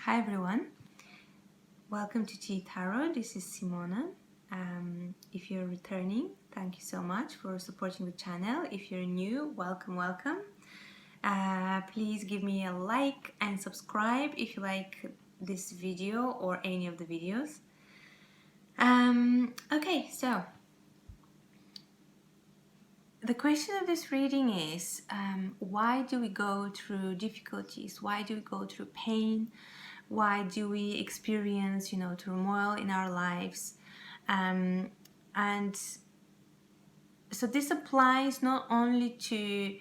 Hi everyone, welcome to Tea Tarot. This is Simona. If you're returning, thank you so much for supporting the channel. If you're new, welcome. Please give me a like and subscribe if you like this video or any of the videos. Okay, so the question of this reading is, why do we go through difficulties? Why do we go through pain? Why do we experience, turmoil in our lives? And so this applies not only to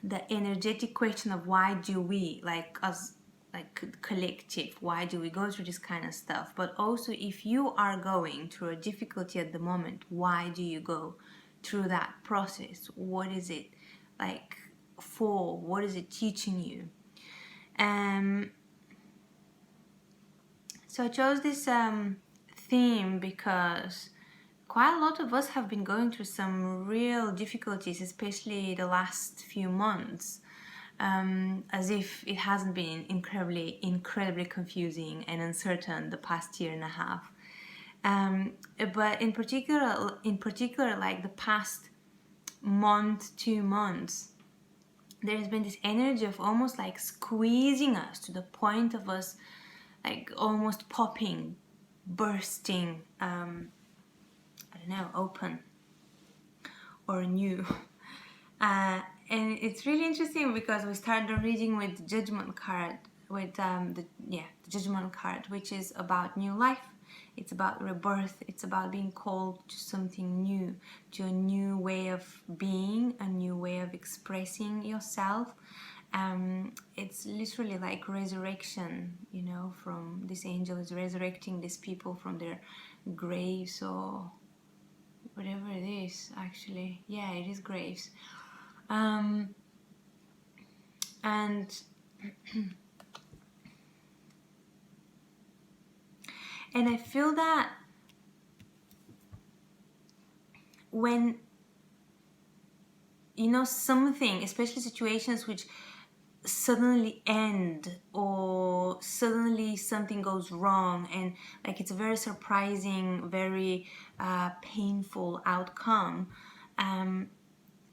the energetic question of why do we, like us, like collective, why do we go through this kind of stuff, but also if you are going through a difficulty at the moment, why do you go through that process? What is it like for? What is it teaching you? So I chose this theme because quite a lot of us have been going through some real difficulties, especially the last few months, as if it hasn't been incredibly confusing and uncertain the past year and a half. But in particular, like the past month, 2 months, there's been this energy of almost like squeezing us to the point of us like almost popping, bursting, open or new. And it's really interesting because we started reading with the Judgment card, with the Judgment card, which is about new life. It's about rebirth. It's about being called to something new, to a new way of being, a new way of expressing yourself. It's literally like resurrection, from this angel is resurrecting these people from their graves, or whatever it is. Actually, yeah, it is graves. And and I feel that when something, especially situations which suddenly end or suddenly something goes wrong, and like it's a very surprising, very painful outcome,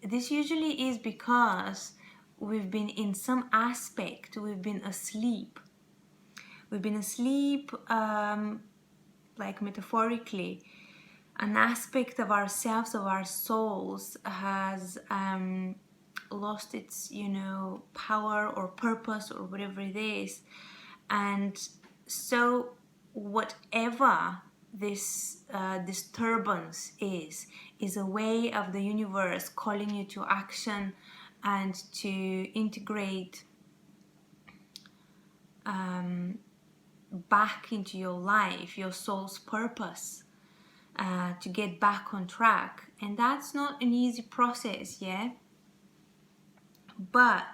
this usually is because we've been in some aspect, we've been asleep, like metaphorically. An aspect of ourselves, of our souls, has lost its power or purpose or whatever it is. And so whatever this disturbance is a way of the universe calling you to action and to integrate back into your life, your soul's purpose, to get back on track. And that's not an easy process, yeah, but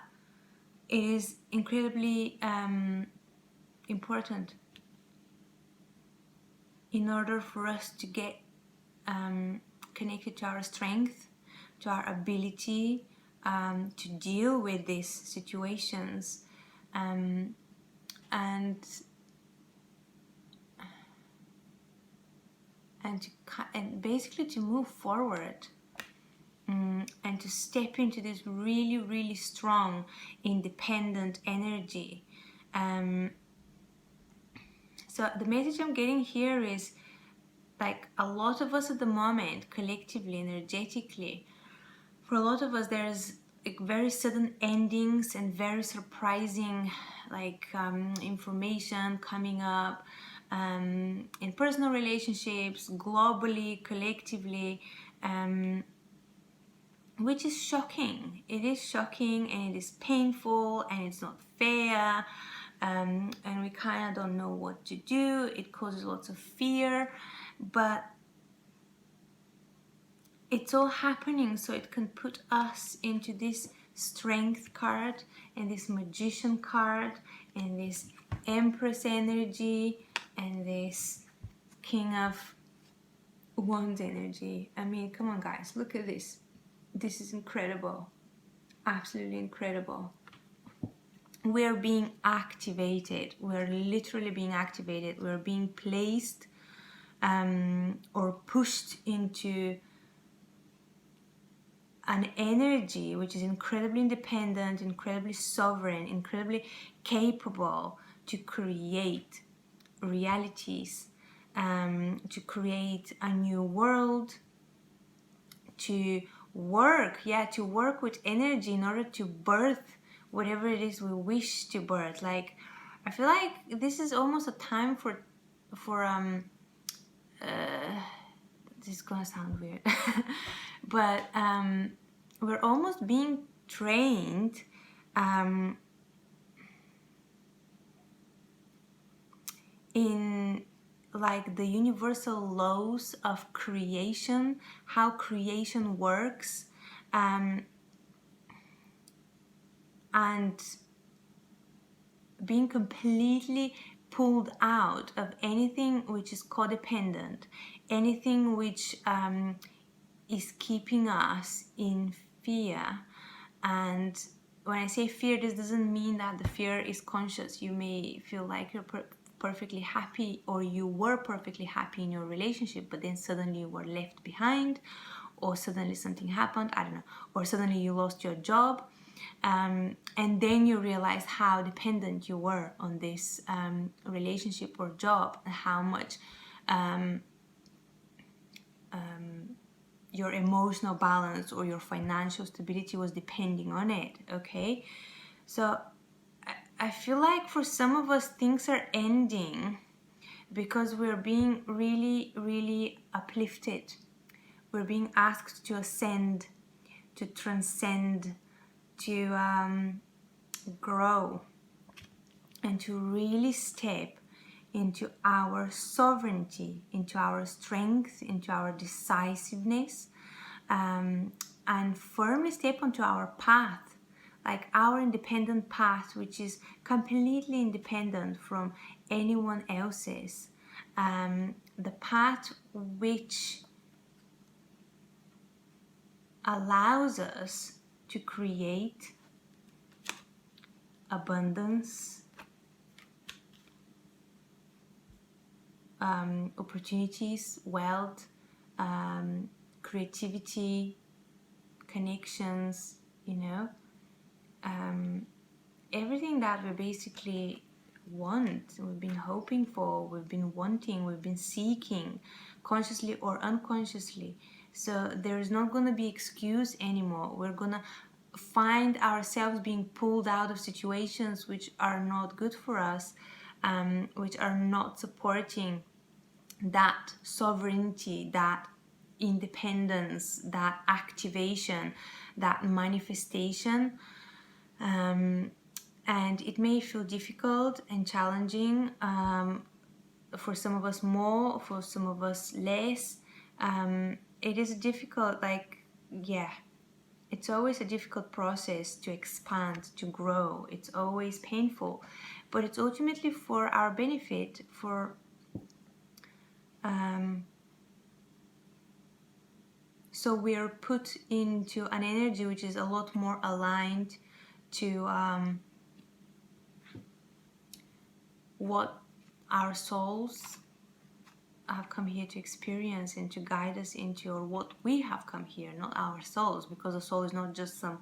it is incredibly important in order for us to get connected to our strength, to our ability to deal with these situations, and basically to move forward, and to step into this really strong, independent energy. So the message I'm getting here is, like, a lot of us at the moment, collectively, energetically, for a lot of us, there's like very sudden endings and very surprising, like information coming up in personal relationships, globally, collectively, which is shocking. It is shocking, and it is painful, and it's not fair, and we kind of don't know what to do. It causes lots of fear, but it's all happening so it can put us into this Strength card and this Magician card and this Empress energy and this King of Wands energy. I mean, come on guys, look at this. This is incredible, absolutely incredible. we're being activated. We're literally being activated. We're being placed or pushed into an energy which is incredibly independent, incredibly sovereign, incredibly capable to create realities, to create a new world, to work with energy in order to birth whatever it is we wish to birth. Like, I feel like this is almost a time for this is gonna sound weird, but we're almost being trained in like the universal laws of creation, how creation works, and being completely pulled out of anything which is codependent, anything which is keeping us in fear. And when I say fear, this doesn't mean that the fear is conscious. You may feel like you're perfectly happy, or you were perfectly happy in your relationship, but then suddenly you were left behind, or suddenly something happened, I don't know, or suddenly you lost your job, and then you realize how dependent you were on this relationship or job, and how much your emotional balance or your financial stability was depending on it. Okay, so I feel like for some of us things are ending because we're being really, really uplifted. We're being asked to ascend, to transcend, to grow, and to really step into our sovereignty, into our strength, into our decisiveness, and firmly step onto our path, like our independent path, which is completely independent from anyone else's. The path which allows us to create abundance, opportunities, wealth, creativity, connections, everything that we basically want, we've been hoping for, we've been wanting, we've been seeking, consciously or unconsciously. So there's not going to be excuse anymore. We're going to find ourselves being pulled out of situations which are not good for us, which are not supporting that sovereignty, that independence, that activation, that manifestation. And it may feel difficult and challenging, for some of us more, for some of us less. It is difficult, it's always a difficult process to expand, to grow. It's always painful, but it's ultimately for our benefit, so we are put into an energy which is a lot more aligned to what our souls have come here to experience and to guide us into, or what we have come here, not our souls, because the soul is not just some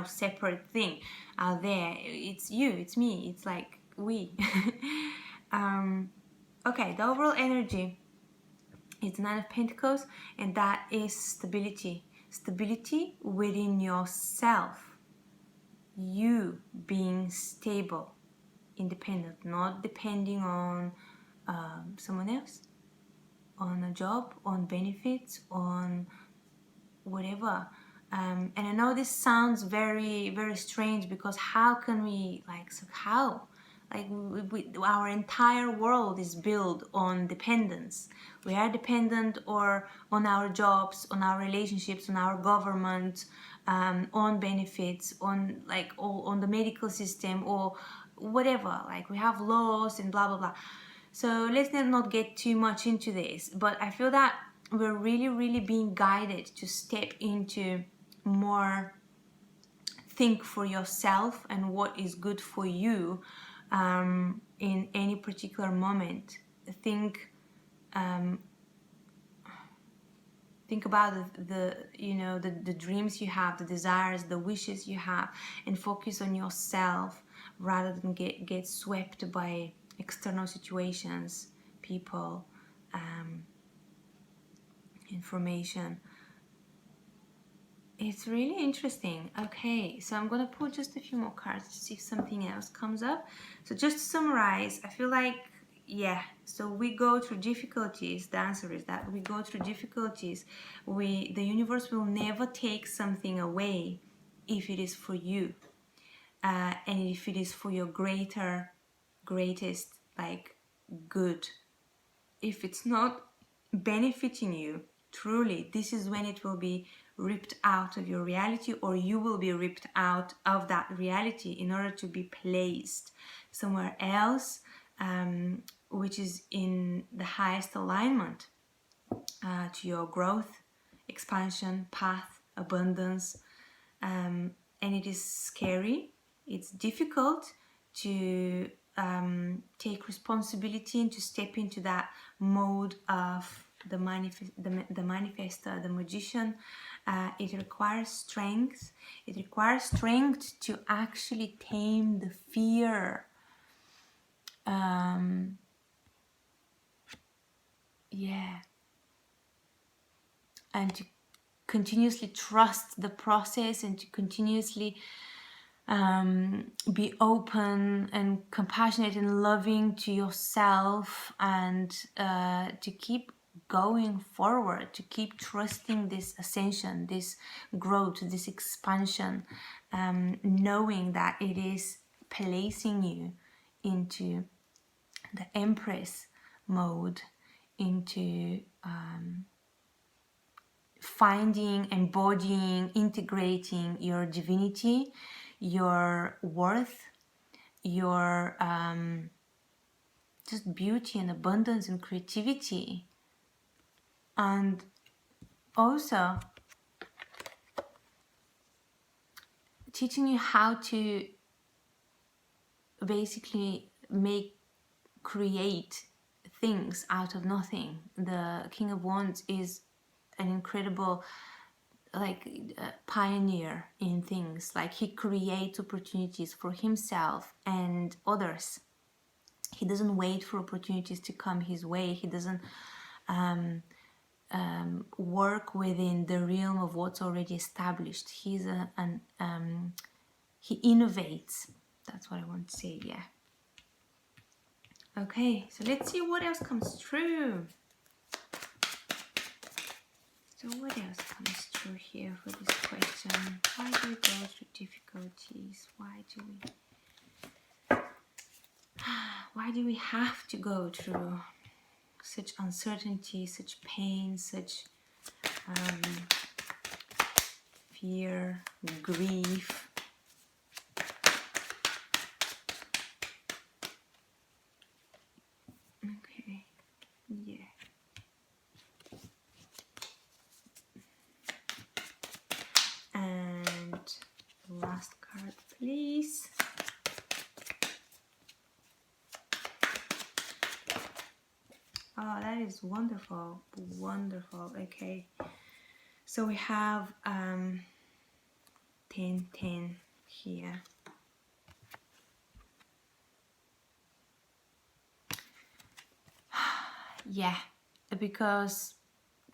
separate thing out there. It's you, it's me, it's like we. Okay, the overall energy, it's the Nine of Pentacles, and that is stability within yourself, you being stable, independent, not depending on someone else, on a job, on benefits, on whatever. And I know this sounds very, very strange, because how can we, our entire world is built on dependence. We are dependent or on our jobs, on our relationships, on our government, on benefits, on on the medical system, or whatever. We have laws and blah blah blah. So let's not get too much into this, but I feel that we're really, really being guided to step into more think for yourself and what is good for you in any particular moment. Think think about the dreams you have, the desires, the wishes you have, and focus on yourself rather than get swept by external situations, people, information. It's really interesting. Okay, so I'm gonna pull just a few more cards to see if something else comes up. So just to summarize, I feel like, yeah, so we go through difficulties. The answer is that we go through difficulties. The universe will never take something away if it is for you, and if it is for your greatest, like, good. If it's not benefiting you truly, this is when it will be ripped out of your reality, or you will be ripped out of that reality in order to be placed somewhere else, which is in the highest alignment to your growth, expansion, path, abundance. And it is scary, it's difficult to take responsibility and to step into that mode of the manifestor, the magician. It requires strength. It requires strength to actually tame the fear. Yeah. And to continuously trust the process, and to continuously be open and compassionate and loving to yourself, and to keep going forward, to keep trusting this ascension, this growth, this expansion, knowing that it is placing you into the Empress mode, into finding, embodying, integrating your divinity, your worth, your just beauty and abundance and creativity. And also teaching you how to basically create things out of nothing. The King of Wands is an incredible pioneer in things. Like, he creates opportunities for himself and others. He doesn't wait for opportunities to come his way. He doesn't work within the realm of what's already established. He innovates. That's what I want to say. Yeah. Okay, so let's see what else comes through. So what else comes through here for this question? Why do we go through difficulties? Why do we have to go through such uncertainty, such pain, such fear, grief? Okay, yeah. And last card, please. Oh, that is wonderful, wonderful. Okay, so we have 10 here. Yeah, because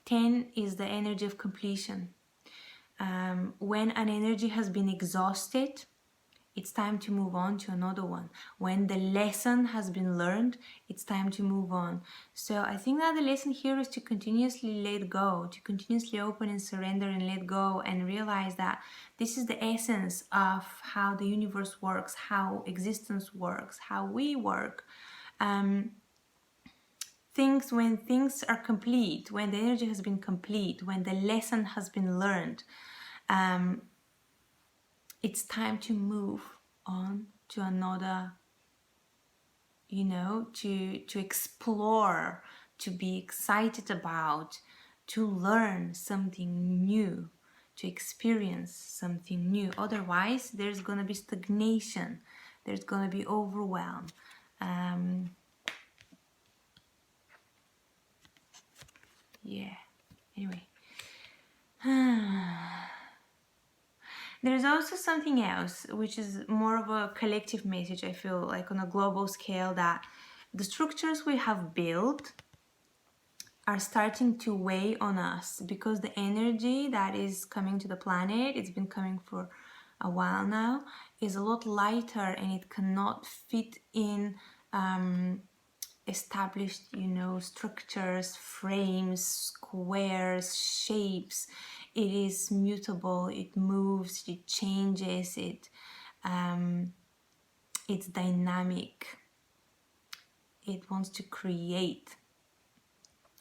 10 is the energy of completion. When an energy has been exhausted, it's time to move on to another one. When the lesson has been learned, it's time to move on. So I think that the lesson here is to continuously let go, to continuously open and surrender and let go, and realize that this is the essence of how the universe works, how existence works, how we work. When things are complete, when the energy has been complete, when the lesson has been learned, it's time to move on to another, to explore, to be excited about, to learn something new, to experience something new. Otherwise, there's going to be stagnation. There's going to be overwhelm. Yeah. Anyway. There's also something else, which is more of a collective message, I feel like, on a global scale, that the structures we have built are starting to weigh on us, because the energy that is coming to the planet, it's been coming for a while now, is a lot lighter, and it cannot fit in established, structures, frames, squares, shapes. It is mutable, it moves, it changes, it's dynamic. It wants to create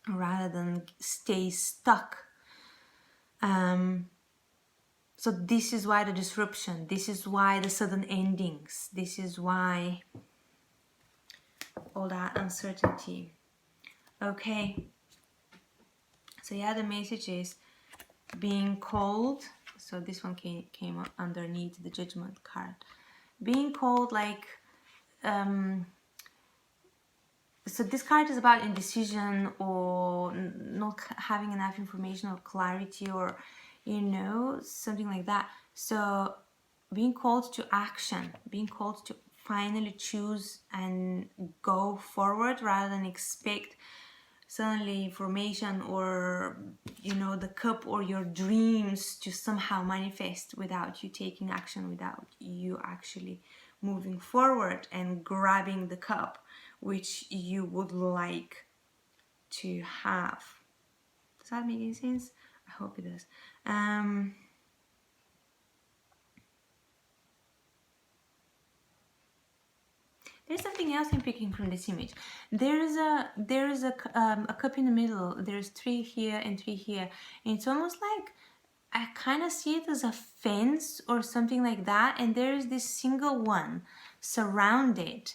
rather than stay stuck. So this is why the disruption, this is why the sudden endings, this is why all that uncertainty. Okay, so yeah, the message is being called. So this one came up underneath the Judgment card. Being called, like, so this card is about indecision, or not having enough information or clarity, or something like that. So being called to action, being called to finally choose and go forward, rather than expect suddenly information, or the cup or your dreams to somehow manifest without you taking action, without you actually moving forward and grabbing the cup which you would like to have. Does that make any sense? I hope it does. There's something else I'm picking from this image. There is a cup in the middle. There's 3 here and 3 here. And it's almost like I kind of see it as a fence or something like that. And there is this single one surrounded.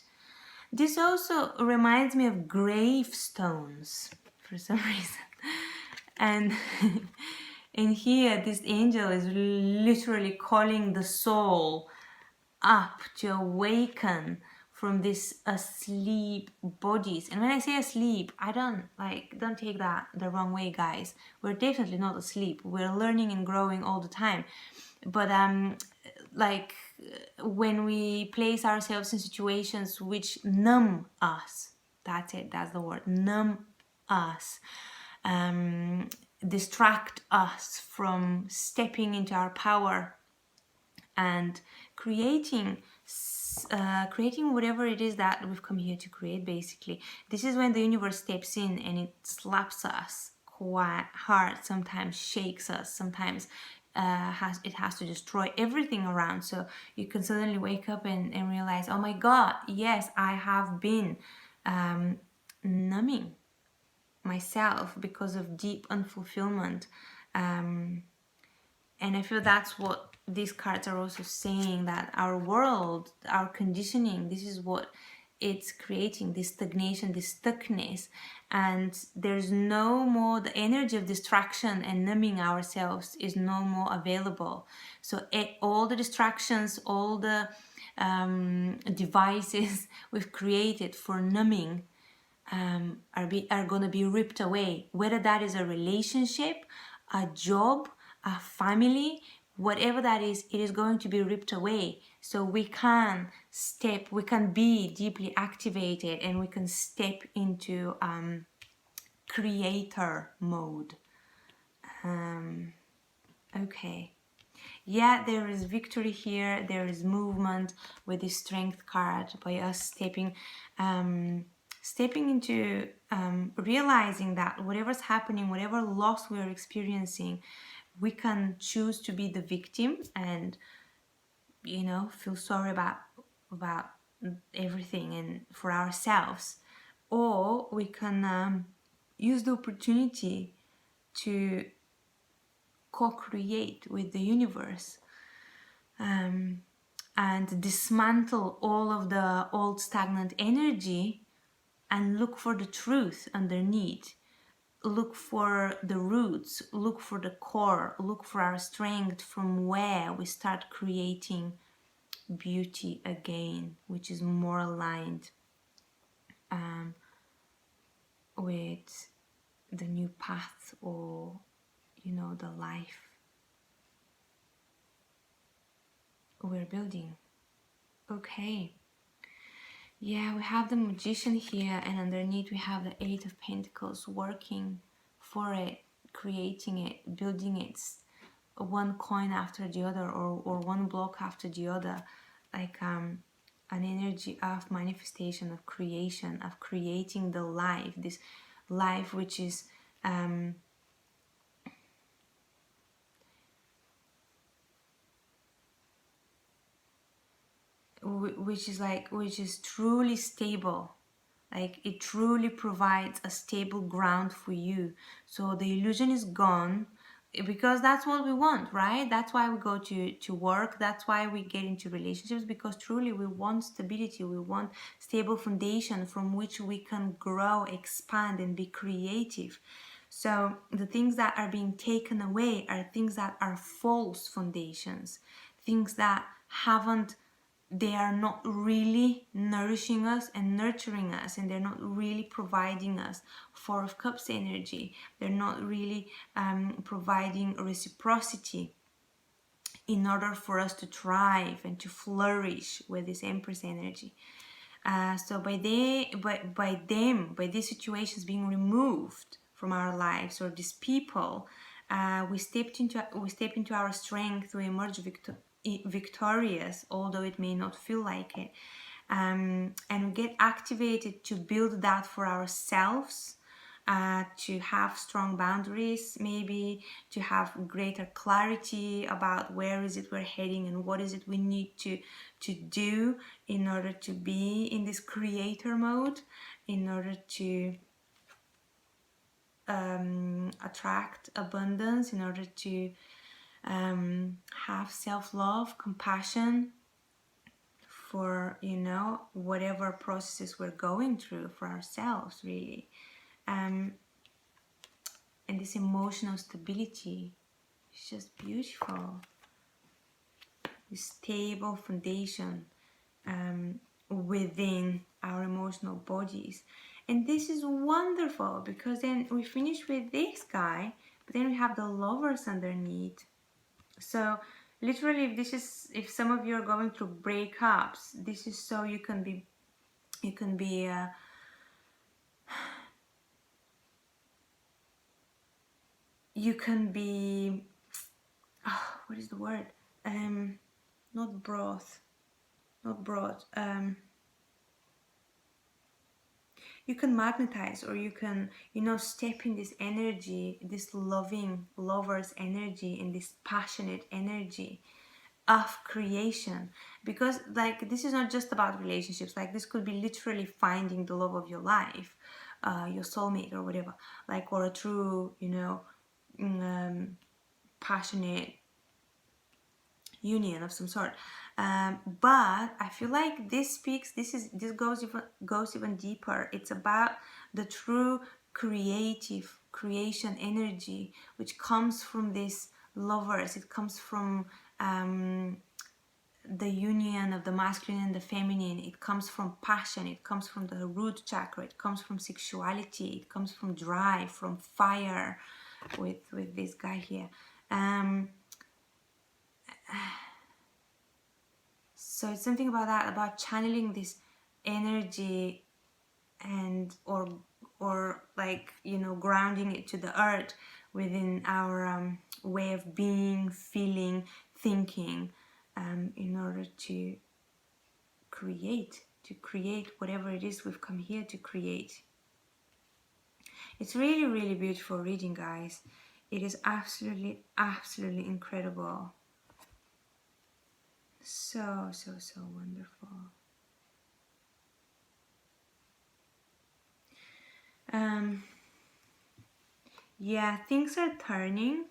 This also reminds me of gravestones for some reason. And in here, this angel is literally calling the soul up to awaken from these asleep bodies. And when I say asleep, I don't take that the wrong way, guys. We're definitely not asleep. We're learning and growing all the time. But when we place ourselves in situations which numb us, that's it, that's the word, numb us, distract us from stepping into our power and creating whatever it is that we've come here to create. Basically, this is when the universe steps in and it slaps us quite hard, sometimes shakes us, sometimes it has to destroy everything around. So you can suddenly wake up and realize, oh my god, yes, I have been numbing myself because of deep unfulfillment. And I feel that's what these cards are also saying, that our world, our conditioning, this is what it's creating, this stagnation, this stuckness. And there's no more, the energy of distraction and numbing ourselves is no more available. So all the distractions, all the devices we've created for numbing are going to be ripped away. Whether that is a relationship, a job, a family, whatever that is, it is going to be ripped away. So we can be deeply activated, and we can step into creator mode. Okay. Yeah, there is victory here. There is movement with the strength card by us stepping into realizing that whatever's happening, whatever loss we are experiencing, we can choose to be the victim and feel sorry about everything and for ourselves, or we can use the opportunity to co-create with the universe and dismantle all of the old stagnant energy and look for the truth underneath. look for the roots, look for the core, look for our strength, from where we start creating beauty again, which is more aligned with the new path, or the life we're building. Okay, yeah, we have the Magician here, and underneath we have the Eight of Pentacles, working for it, creating it, building it, one coin after the other, or one block after the other, like an energy of manifestation, of creation, of creating the life, this life which is which is truly stable. Like, it truly provides a stable ground for you, so the illusion is gone, because that's what we want, right? That's why we go to work, that's why we get into relationships, because truly we want stability, we want stable foundation from which we can grow, expand, and be creative. So the things that are being taken away are things that are false foundations, things that haven't they are not really nourishing us and nurturing us, and they're not really providing us Four of Cups energy. They're not really providing reciprocity in order for us to thrive and to flourish with this Empress energy. So by these situations being removed from our lives, or these people, we step into our strength, we emerge victorious, although it may not feel like it, and we get activated to build that for ourselves. To have strong boundaries, maybe to have greater clarity about where is it we're heading and what is it we need to do in order to be in this creator mode, in order to attract abundance, in order to have self-love, compassion for whatever processes we're going through for ourselves, really. And this emotional stability is just beautiful. This stable foundation within our emotional bodies. And this is wonderful, because then we finish with this guy, but then we have the Lovers underneath. So literally, if some of you are going through breakups, this is so you can be what is the word? Not broad. You can magnetize, or you can step in this energy, this loving Lover's energy, in this passionate energy of creation. Because, like, this is not just about relationships. Like, this could be literally finding the love of your life, your soulmate or whatever, like, or a true passionate union of some sort. But I feel like this goes even deeper. It's about the true creation energy, which comes from this Lovers. It comes from the union of the masculine and the feminine. It comes from passion, it comes from the root chakra, it comes from sexuality, it comes from drive, from fire, with this guy here. So it's something about that, about channeling this energy, and or like grounding it to the earth within our way of being, feeling, thinking, in order to create whatever it is we've come here to create. It's really, really beautiful reading, guys. It is absolutely incredible. So wonderful. Yeah, things are turning,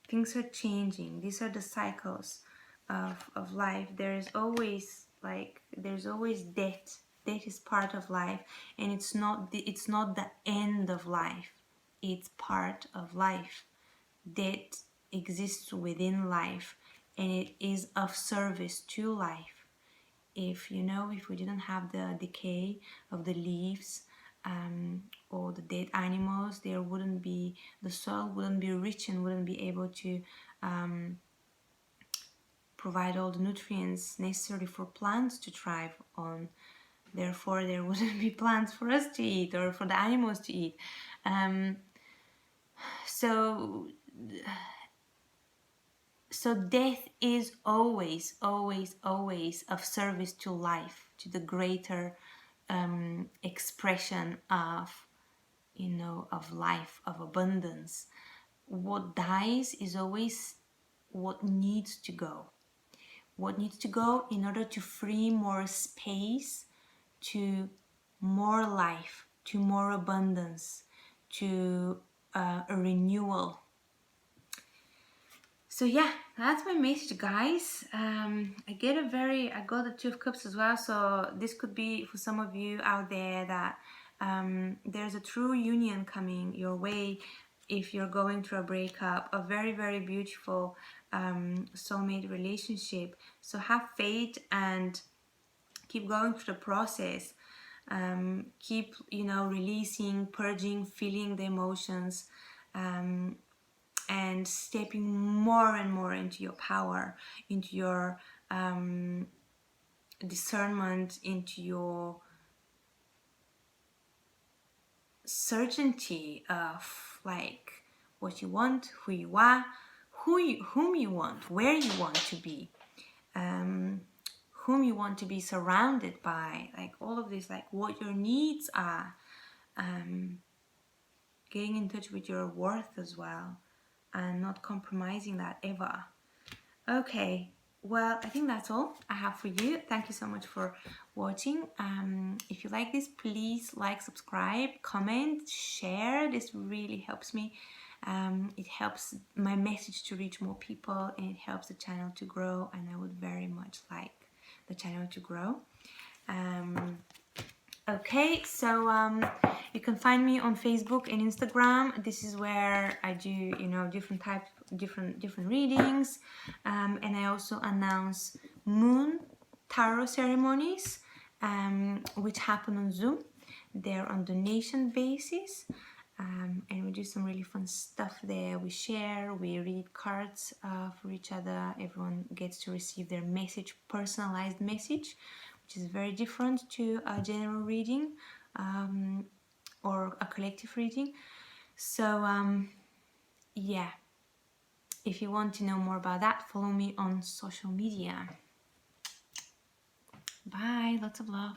things are changing. These are the cycles of life. There's always death. Death is part of life, and it's not the end of life. it's part of life. Death exists within life, and it is of service to life. If if we didn't have the decay of the leaves, or the dead animals, there wouldn't be, the soil wouldn't be rich and wouldn't be able to provide all the nutrients necessary for plants to thrive on. Therefore, there wouldn't be plants for us to eat or for the animals to eat. Um, so so death is always, always, always of service to life, to the greater expression of, of life, of abundance. What dies is always what needs to go. What needs to go in order to free more space to more life, to more abundance, to a renewal. So yeah, that's my message, guys. I got the Two of Cups as well, so this could be for some of you out there that there's a true union coming your way if you're going through a breakup, a very, very beautiful soulmate relationship. So have faith and keep going through the process. Keep, releasing, purging, feeling the emotions. And stepping more and more into your power, into your discernment, into your certainty of like what you want, who you are, whom you want, where you want to be, whom you want to be surrounded by, like all of this, like what your needs are, getting in touch with your worth as well, and not compromising that ever. Okay, well, I think that's all I have for you. Thank you so much for watching. If you like this, please like, subscribe, comment, share. This really helps me. It helps my message to reach more people, and it helps the channel to grow, and I would very much like the channel to grow. Okay, so you can find me on Facebook and Instagram. This is where I do, different types, different readings, and I also announce moon tarot ceremonies, which happen on Zoom. They're on donation basis, and we do some really fun stuff there. We share, we read cards for each other. Everyone gets to receive their message, personalized message, which is very different to a general reading or a collective reading. So yeah, if you want to know more about that, follow me on social media. Bye, lots of love.